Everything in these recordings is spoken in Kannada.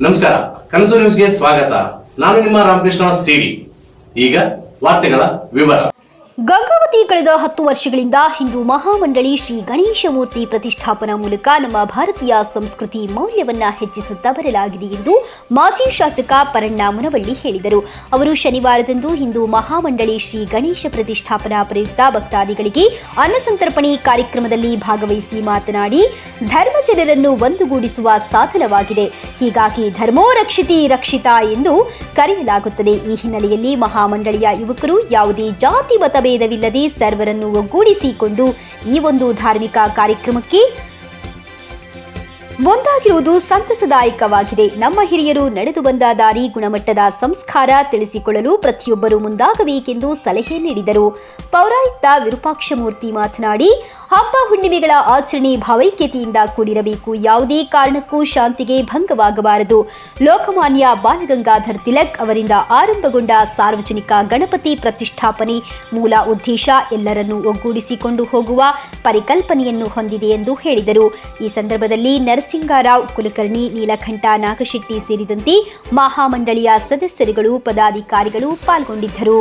ನಮಸ್ಕಾರ, ಕನಸು ನ್ಯೂಸ್ಗೆ ಸ್ವಾಗತ. ನಾನು ನಿಮ್ಮ ರಾಮಕೃಷ್ಣ ಸಿಡಿ. ಈಗ ವಾರ್ತೆಗಳ ವಿವರ. ಗಂಗಾವತಿ ಕಳೆದ 10 ವರ್ಷಗಳಿಂದ ಹಿಂದೂ ಮಹಾಮಂಡಳಿ ಶ್ರೀ ಗಣೇಶ ಮೂರ್ತಿ ಪ್ರತಿಷ್ಠಾಪನಾ ಮೂಲಕ ನಮ್ಮ ಭಾರತೀಯ ಸಂಸ್ಕೃತಿ ಮೌಲ್ಯವನ್ನ ಹೆಚ್ಚಿಸುತ್ತಾ ಬರಲಾಗಿದೆ ಎಂದು ಮಾಜಿ ಶಾಸಕ ಪರಣ್ಣ ಮುನವಳ್ಳಿ ಹೇಳಿದರು. ಅವರು ಶನಿವಾರದಂದು ಹಿಂದೂ ಮಹಾಮಂಡಳಿ ಶ್ರೀ ಗಣೇಶ ಪ್ರತಿಷ್ಠಾಪನಾ ಪ್ರಯುಕ್ತ ಭಕ್ತಾದಿಗಳಿಗೆ ಅನ್ನಸಂತರ್ಪಣೆ ಕಾರ್ಯಕ್ರಮದಲ್ಲಿ ಭಾಗವಹಿಸಿ ಮಾತನಾಡಿ, ಧರ್ಮ ಜನರನ್ನು ಒಂದುಗೂಡಿಸುವ ಸಾಧನವಾಗಿದೆ. ಹೀಗಾಗಿ ಧರ್ಮೋ ರಕ್ಷಿತಿ ರಕ್ಷಿತ ಎಂದು ಕರೆಯಲಾಗುತ್ತದೆ. ಈ ಹಿನ್ನೆಲೆಯಲ್ಲಿ ಮಹಾಮಂಡಳಿಯ ಯುವಕರು ಯಾವುದೇ ಜಾತಿ ಮತ ಭೇದವಿಲ್ಲದೆ ಸರ್ವರನ್ನು ಒಗ್ಗೂಡಿಸಿಕೊಂಡು ಈ ಒಂದು ಧಾರ್ಮಿಕ ಕಾರ್ಯಕ್ರಮಕ್ಕೆ ಒಂದಾಗಿರುವುದು ಸಂತಸದಾಯಕವಾಗಿದೆ. ನಮ್ಮ ಹಿರಿಯರು ನಡೆದು ಬಂದ ದಾರಿ, ಗುಣಮಟ್ಟದ ಸಂಸ್ಕಾರ ತಿಳಿಸಿಕೊಳ್ಳಲು ಪ್ರತಿಯೊಬ್ಬರು ಮುಂದಾಗಬೇಕೆಂದು ಸಲಹೆ ನೀಡಿದರು. ಪೌರಾಯುಕ್ತ ವಿರೂಪಾಕ್ಷಮೂರ್ತಿ ಮಾತನಾಡಿ, ಹಬ್ಬ ಹುಣ್ಣಿಮೆಗಳ ಆಚರಣೆ ಭಾವೈಕ್ಯತೆಯಿಂದ ಕೂಡಿರಬೇಕು. ಯಾವುದೇ ಕಾರಣಕ್ಕೂ ಶಾಂತಿಗೆ ಭಂಗವಾಗಬಾರದು. ಲೋಕಮಾನ್ಯ ಬಾಲಗಂಗಾಧರ್ ತಿಲಕ್ ಅವರಿಂದ ಆರಂಭಗೊಂಡ ಸಾರ್ವಜನಿಕ ಗಣಪತಿ ಪ್ರತಿಷ್ಠಾಪನೆ ಮೂಲ ಉದ್ದೇಶ ಎಲ್ಲರನ್ನೂ ಒಗ್ಗೂಡಿಸಿಕೊಂಡು ಹೋಗುವ ಪರಿಕಲ್ಪನೆಯನ್ನು ಹೊಂದಿದೆ ಎಂದು ಹೇಳಿದರು. ಈ ಸಂದರ್ಭದಲ್ಲಿ ನರಸಿಂಗರಾವ್ ಕುಲಕರ್ಣಿ, ನೀಲಕಂಠ ನಾಗಶೆಟ್ಟಿ ಸೇರಿದಂತೆ ಮಹಾಮಂಡಳಿಯ ಸದಸ್ಯರುಗಳು, ಪದಾಧಿಕಾರಿಗಳು ಪಾಲ್ಗೊಂಡಿದ್ದರು.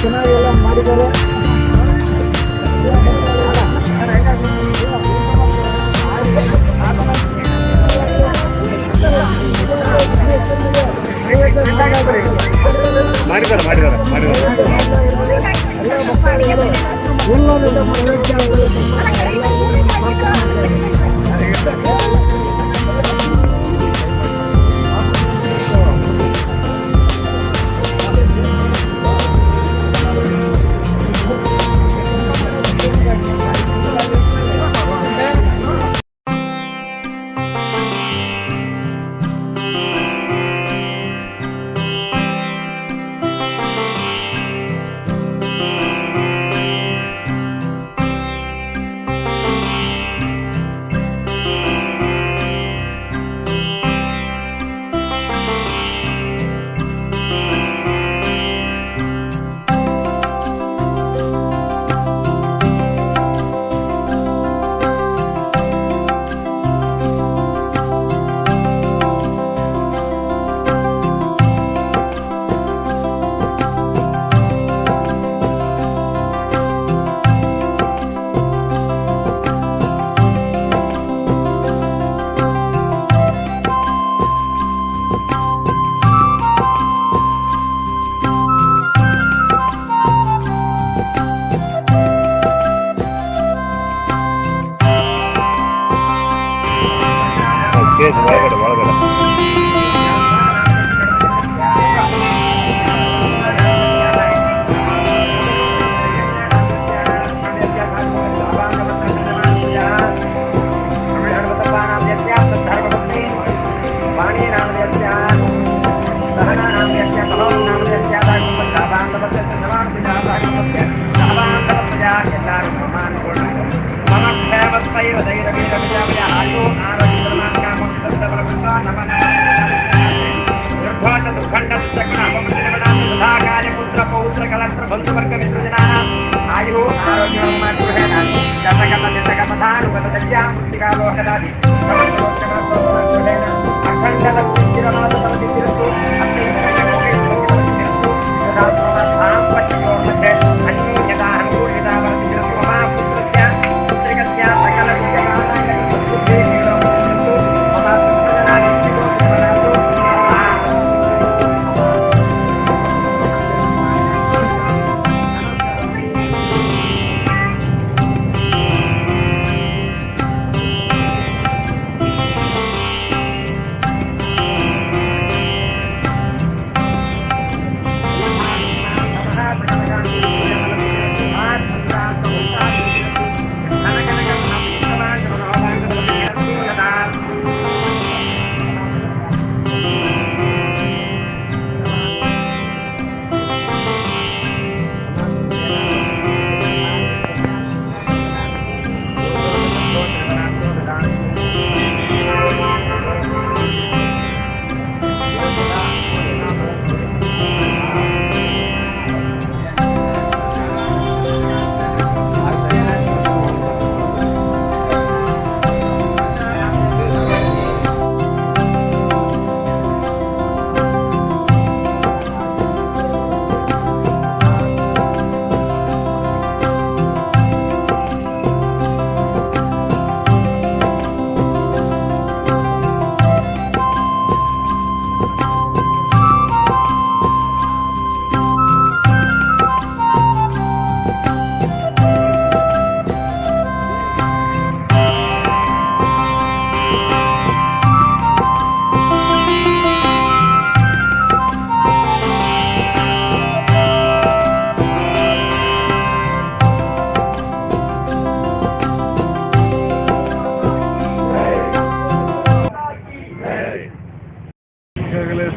ಚೆನ್ನಾಗಿ ಎಲ್ಲ ಮಾಡಿದ್ದಾರೆ.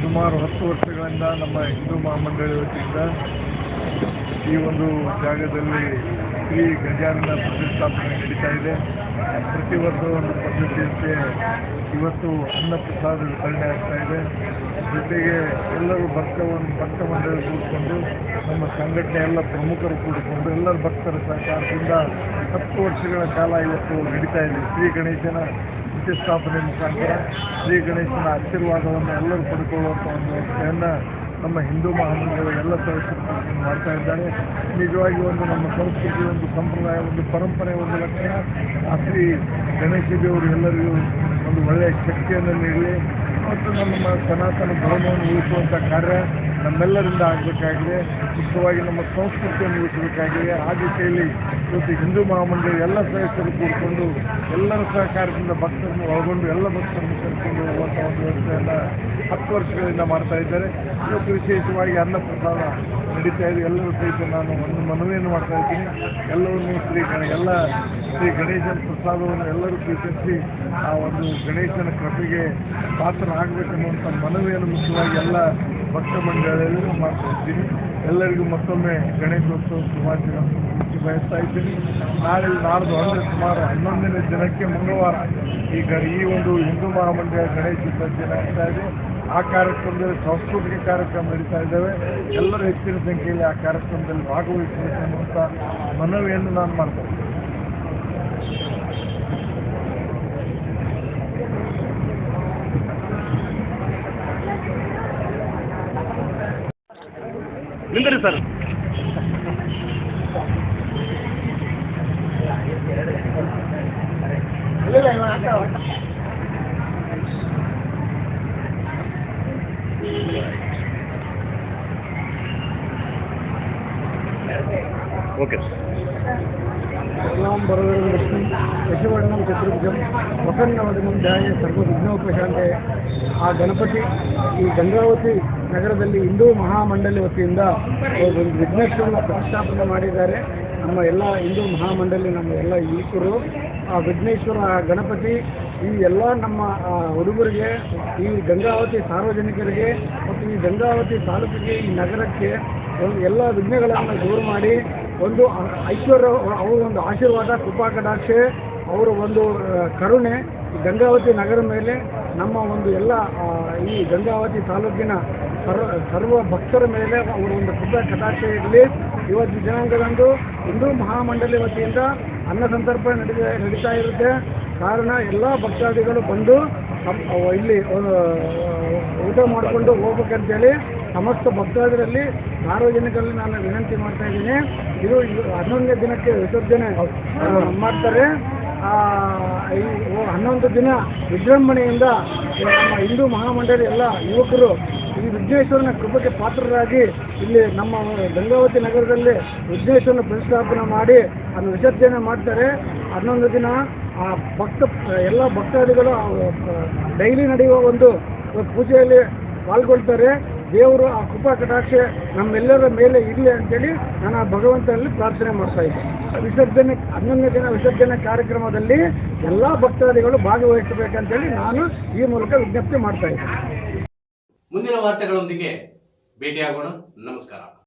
ಸುಮಾರು 10 ವರ್ಷಗಳಿಂದ ನಮ್ಮ ಹಿಂದೂ ಮಹಾಮಂಡಳಿ ವತಿಯಿಂದ ಈ ಒಂದು ಜಾಗದಲ್ಲಿ ಶ್ರೀ ಗಜಾನನ ಪ್ರತಿಷ್ಠಾಪನೆ ನಡೀತಾ ಇದೆ. ಪ್ರತಿ ವರ್ಷ ಒಂದು ಪದ್ಧತಿಯಂತೆ ಇವತ್ತು ಅನ್ನಪ್ರಸಾದ ವಿತರಣೆ ಆಗ್ತಾ ಇದೆ. ಜೊತೆಗೆ ಎಲ್ಲರೂ ಭಕ್ತ ಮಂಡಳಿ ಕೂಡಿಕೊಂಡು ನಮ್ಮ ಸಂಘಟನೆ ಎಲ್ಲ ಪ್ರಮುಖರು ಕೂಡಿಕೊಂಡು ಎಲ್ಲರ ಭಕ್ತರ ಸಹಕಾರದಿಂದ 10 ವರ್ಷಗಳ ಕಾಲ ಇವತ್ತು ನಡೀತಾ ಇದೆ. ಶ್ರೀ ಗಣೇಶನ ಪ್ರತಿಷ್ಠಾಪನೆ ಮುಖಾಂತರ ಶ್ರೀ ಗಣೇಶನ ಆಶೀರ್ವಾದವನ್ನು ಎಲ್ಲರೂ ಪಡ್ಕೊಳ್ಳುವಂಥ ಒಂದು ವ್ಯವಸ್ಥೆಯನ್ನು ನಮ್ಮ ಹಿಂದೂ ಮಹಾಮಂಡಲದ ಎಲ್ಲ ಸದಸ್ಯರು ಕೂತ್ಕೊಂಡು ಮಾಡ್ತಾ ಇದ್ದಾರೆ. ನಿಜವಾಗಿ ಒಂದು ನಮ್ಮ ಸಂಸ್ಕೃತಿ, ಒಂದು ಸಂಪ್ರದಾಯ, ಒಂದು ಪರಂಪರೆ, ಒಂದು ಲಕ್ಷಣ ಆ ಶ್ರೀ ಗಣೇಶ ದೇವರು ಎಲ್ಲರಿಗೂ ಒಂದು ಒಳ್ಳೆಯ ಶಕ್ತಿಯನ್ನು ನೀಡಲಿ ಮತ್ತು ನಮ್ಮ ಸನಾತನ ಧರ್ಮವನ್ನು ಉಳಿಸುವಂಥ ಕಾರ್ಯ ನಮ್ಮೆಲ್ಲರಿಂದ ಆಗಬೇಕಾಗಿದೆ. ಮುಖ್ಯವಾಗಿ ನಮ್ಮ ಸಂಸ್ಕೃತಿಯನ್ನು ಉಳಿಸಬೇಕಾಗಿದೆ. ಆ ದಿಶೆಯಲ್ಲಿ ಇವತ್ತು ಹಿಂದೂ ಮಹಾಮಂಡಳಿ ಎಲ್ಲ ಸದಸ್ಯರು ಕೂಡಿಕೊಂಡು ಎಲ್ಲರ ಸಹಕಾರದಿಂದ ಭಕ್ತರನ್ನು ಒಳಗೊಂಡು ಎಲ್ಲ ಭಕ್ತರನ್ನು ಕರ್ಕೊಂಡು ಹೋಗುವಂಥ ಒಂದು ವ್ಯವಸ್ಥೆಯನ್ನು 10 ವರ್ಷಗಳಿಂದ ಮಾಡ್ತಾ ಇದ್ದಾರೆ. ಇವತ್ತು ವಿಶೇಷವಾಗಿ ಅನ್ನಪ್ರಸಾದ ನಡೀತಾ ಇದೆ. ಎಲ್ಲರೂ ಸಹಿತ ನಾನು ಒಂದು ಮನವಿಯನ್ನು ಮಾಡ್ತಾ ಇದ್ದೀನಿ. ಎಲ್ಲವನ್ನೂ ಎಲ್ಲ ಶ್ರೀ ಗಣೇಶನ ಪ್ರಸಾದವನ್ನು ಎಲ್ಲರೂ ಸ್ವೀಕರಿಸಿ ಆ ಒಂದು ಗಣೇಶನ ಕೃಪೆಗೆ ಪಾತ್ರರಾಗಬೇಕೆನ್ನುವಂಥ ಮನವಿಯನ್ನು ಮುಖ್ಯವಾಗಿ ಎಲ್ಲ ಭಕ್ತ ಮಂಡಳಿಯಲ್ಲೂ ಮಾಡ್ತಾ ಇದ್ದೀನಿ. ಎಲ್ಲರಿಗೂ ಮತ್ತೊಮ್ಮೆ ಗಣೇಶೋತ್ಸವ ಶುಭಾಶಯಗಳನ್ನು ಬಯಸ್ತಾ ಇದ್ದೀನಿ. ನಾಡ್ದು ಅಂದರೆ ಸುಮಾರು 11ನೇ ದಿನಕ್ಕೆ ಮಂಗಳವಾರ ಈ ಒಂದು ಹಿಂದೂ ಮಹಾಮಂಡಳ ಗಣೇಶ ವಿಸರ್ಜನೆ ಆಗ್ತಾ ಇದೆ. ಆ ಕಾರ್ಯಕ್ರಮದಲ್ಲಿ ಸಾಂಸ್ಕೃತಿಕ ಕಾರ್ಯಕ್ರಮ ನಡೀತಾ ಇದ್ದಾವೆ. ಎಲ್ಲರೂ ಹೆಚ್ಚಿನ ಸಂಖ್ಯೆಯಲ್ಲಿ ಆ ಕಾರ್ಯಕ್ರಮದಲ್ಲಿ ಭಾಗವಹಿಸಬೇಕು ಅನ್ನುವಂಥ ಮನವಿಯನ್ನು ನಾನು ಮಾಡ್ತಾ ಇದ್ದೀನಿ. ನಿಂದ್ರಿ ಸರ್. ಓಕೆ. सर्वां वरदलक्ष्मी यशवर्णं चतुर्भुजं प्रसन्नवदनं ध्याये सर्वविघ्नोपशान्ते. ಆ ಗಣಪತಿ ಈ ಗಂಗಾವತಿ ನಗರದಲ್ಲಿ ಹಿಂದೂ ಮಹಾಮಂಡಳಿ ವತಿಯಿಂದ ಒಂದು ವಿಘ್ನೇಶ್ವರನ ಪ್ರತಿಷ್ಠಾಪನೆ ಮಾಡಿದ್ದಾರೆ. ನಮ್ಮ ಎಲ್ಲ ಹಿಂದೂ ಮಹಾಮಂಡಳಿ, ನಮ್ಮ ಎಲ್ಲ ಯುವಕರು ಆ ವಿಘ್ನೇಶ್ವರ ಗಣಪತಿ ಈ ಎಲ್ಲ ನಮ್ಮ ಹುಡುಗರಿಗೆ, ಈ ಗಂಗಾವತಿ ಸಾರ್ವಜನಿಕರಿಗೆ ಮತ್ತು ಈ ಗಂಗಾವತಿ ತಾಲೂಕಿಗೆ, ಈ ನಗರಕ್ಕೆ ಒಂದು ಎಲ್ಲ ವಿಘ್ನಗಳನ್ನು ದೂರ ಮಾಡಿ ಒಂದು ಐಶ್ವರ್ಯ, ಅವರ ಒಂದು ಆಶೀರ್ವಾದ, ಕೃಪಾ ಕಟಾಕ್ಷೆ, ಅವರ ಒಂದು ಕರುಣೆ ಗಂಗಾವತಿ ನಗರ ಮೇಲೆ, ನಮ್ಮ ಒಂದು ಎಲ್ಲ ಈ ಗಂಗಾವತಿ ತಾಲೂಕಿನ ಸರ್ವ ಭಕ್ತರ ಮೇಲೆ ಅವರ ಒಂದು ಕೃಪಾ ಕಟಾಕ್ಷೆ ಇರಲಿ. ಇವತ್ತು ದಿನಾಂಕದಂದು ಹಿಂದೂ ಮಹಾಮಂಡಳಿ ವತಿಯಿಂದ ಅನ್ನ ಸಂತರ್ಪಣೆ ನಡೀತಾ ಇರುತ್ತೆ. ಕಾರಣ ಎಲ್ಲ ಭಕ್ತಾದಿಗಳು ಬಂದು ಇಲ್ಲಿ ಊಟ ಮಾಡಿಕೊಂಡು ಹೋಗ್ಬೇಕಂತೇಳಿ ಸಮಸ್ತ ಭಕ್ತಾದಿಗಳಲ್ಲಿ ಸಾರ್ವಜನಿಕರಲ್ಲಿ ನಾನು ವಿನಂತಿ ಮಾಡ್ತಾ ಇದ್ದೀನಿ. ಇದು 11ನೇ ದಿನಕ್ಕೆ ವಿಸರ್ಜನೆ ಮಾಡ್ತಾರೆ. ಈ 11 ದಿನ ವಿಜೃಂಭಣೆಯಿಂದ ನಮ್ಮ ಹಿಂದೂ ಮಹಾಮಂಡಳಿ ಎಲ್ಲ ಯುವಕರು ಈ ವಿಘ್ನೇಶ್ವರನ ಕೃಪೆಗೆ ಪಾತ್ರರಾಗಿ ಇಲ್ಲಿ ನಮ್ಮ ಗಂಗಾವತಿ ನಗರದಲ್ಲಿ ವಿಘ್ನೇಶ್ವರನ ಪ್ರತಿಷ್ಠಾಪನೆ ಮಾಡಿ ಅದನ್ನು ವಿಸರ್ಜನೆ ಮಾಡ್ತಾರೆ. 11 ದಿನ ಆ ಎಲ್ಲ ಭಕ್ತಾದಿಗಳು ಡೈಲಿ ನಡೆಯುವ ಒಂದು ಪೂಜೆಯಲ್ಲಿ ಪಾಲ್ಗೊಳ್ತಾರೆ. ದೇವರು ಆ ಕೃಪಾ ಕಟಾಕ್ಷೆ ನಮ್ಮೆಲ್ಲರ ಮೇಲೆ ಇರಲಿ ಅಂತೇಳಿ ನಾನು ಆ ಭಗವಂತನಲ್ಲಿ ಪ್ರಾರ್ಥನೆ ಮಾಡ್ತಾ ಇದ್ದೀನಿ. ವಿಸರ್ಜನೆ 11ನೇ ದಿನ ವಿಸರ್ಜನೆ ಕಾರ್ಯಕ್ರಮದಲ್ಲಿ ಎಲ್ಲ ಭಕ್ತಾದಿಗಳು ಭಾಗವಹಿಸಬೇಕಂತೇಳಿ ನಾನು ಈ ಮೂಲಕ ವಿಜ್ಞಪ್ತಿ ಮಾಡ್ತಾ ಇದ್ದೀನಿ. ಮುಂದಿನ ವಾರ್ತೆಗಳೊಂದಿಗೆ ಭೇಟಿಯಾಗೋಣ. ನಮಸ್ಕಾರ.